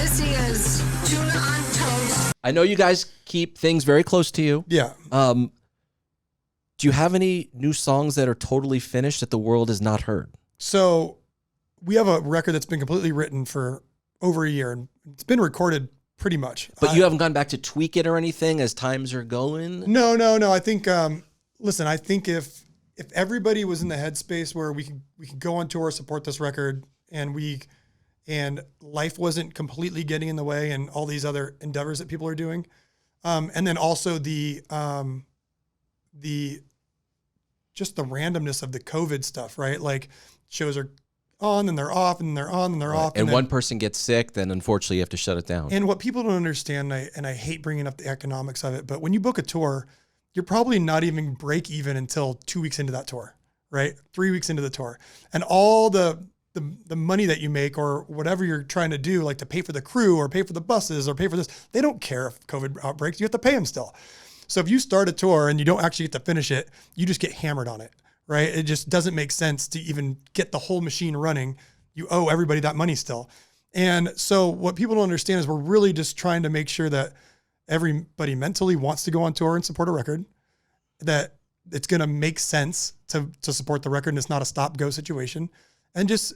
This is Tuna on Toast. I know you guys keep things very close to you. Yeah. Do you have any new songs that are totally finished that the world has not heard? So we have a record that's been completely written for over a year, and it's been recorded pretty much. But you haven't gone back to tweak it or anything as times are going? No. I think, listen, I think if everybody was in the headspace where we could go on tour, support this record, and life wasn't completely getting in the way and all these other endeavors that people are doing. And then also the randomness of the COVID stuff, right? Like shows are on and they're off and they're on and they're off. And one person gets sick, then unfortunately you have to shut it down. And what people don't understand, and I hate bringing up the economics of it, but when you book a tour, you're probably not even break even until 2 weeks into that tour, right? 3 weeks into the tour. And all the money that you make or whatever you're trying to do, like to pay for the crew or pay for the buses or pay for this, they don't care if COVID outbreaks, you have to pay them still. So if you start a tour and you don't actually get to finish it, you just get hammered on it, right? It just doesn't make sense to even get the whole machine running. You owe everybody that money still. And so what people don't understand is we're really just trying to make sure that everybody mentally wants to go on tour and support a record, that it's going to make sense to support the record and it's not a stop-go situation. And just,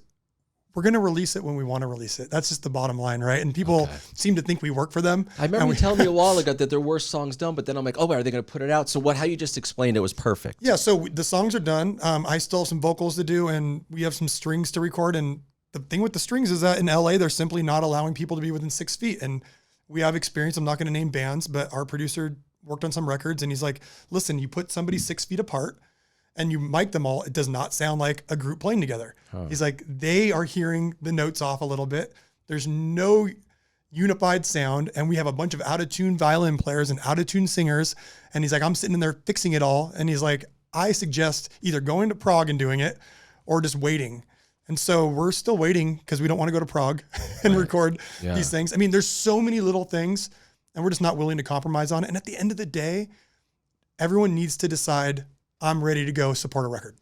we're going to release it when we want to release it. That's just the bottom line, right? And people seem to think we work for them. I remember you telling me a while ago that there were songs done, but then I'm like, oh, are they going to put it out? So how you just explained it was perfect. Yeah, so the songs are done. I still have some vocals to do, and we have some strings to record. And the thing with the strings is that in LA, they're simply not allowing people to be within 6 feet. And we have experience. I'm not going to name bands, but our producer worked on some records, and he's like, listen, you put somebody 6 feet apart, and you mic them all, it does not sound like a group playing together. He's like, they are hearing the notes off a little bit. There's no unified sound. And we have a bunch of out-of-tune violin players and out-of-tune singers. And he's like, I'm sitting in there fixing it all. And he's like, I suggest either going to Prague and doing it or just waiting. And so we're still waiting because we don't want to go to Prague and record these things. I mean, there's so many little things and we're just not willing to compromise on it. And at the end of the day, everyone needs to decide, I'm ready to go support a record.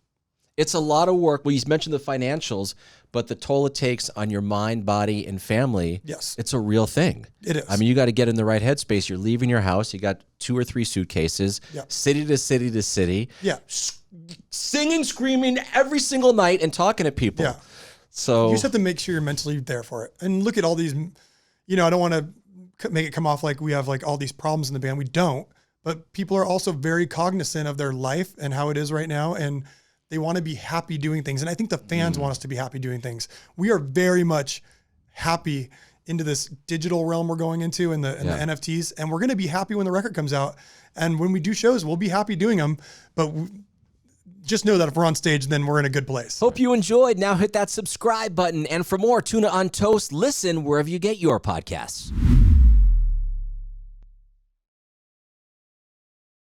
It's a lot of work. Well, you mentioned the financials, but the toll it takes on your mind, body, and family, it's a real thing. It is. I mean, you got to get in the right headspace. You're leaving your house. You got 2 or 3 suitcases, city to city to city, singing, screaming every single night and talking to people. Yeah. So you just have to make sure you're mentally there for it. And look at all these, I don't want to make it come off like we have like all these problems in the band. We don't. But people are also very cognizant of their life and how it is right now. And they want to be happy doing things. And I think the fans want us to be happy doing things. We are very much happy into this digital realm we're going into and the NFTs. And we're going to be happy when the record comes out. And when we do shows, we'll be happy doing them. But just know that if we're on stage, then we're in a good place. Hope you enjoyed. Now hit that subscribe button. And for more Tuna on Toast, listen wherever you get your podcasts.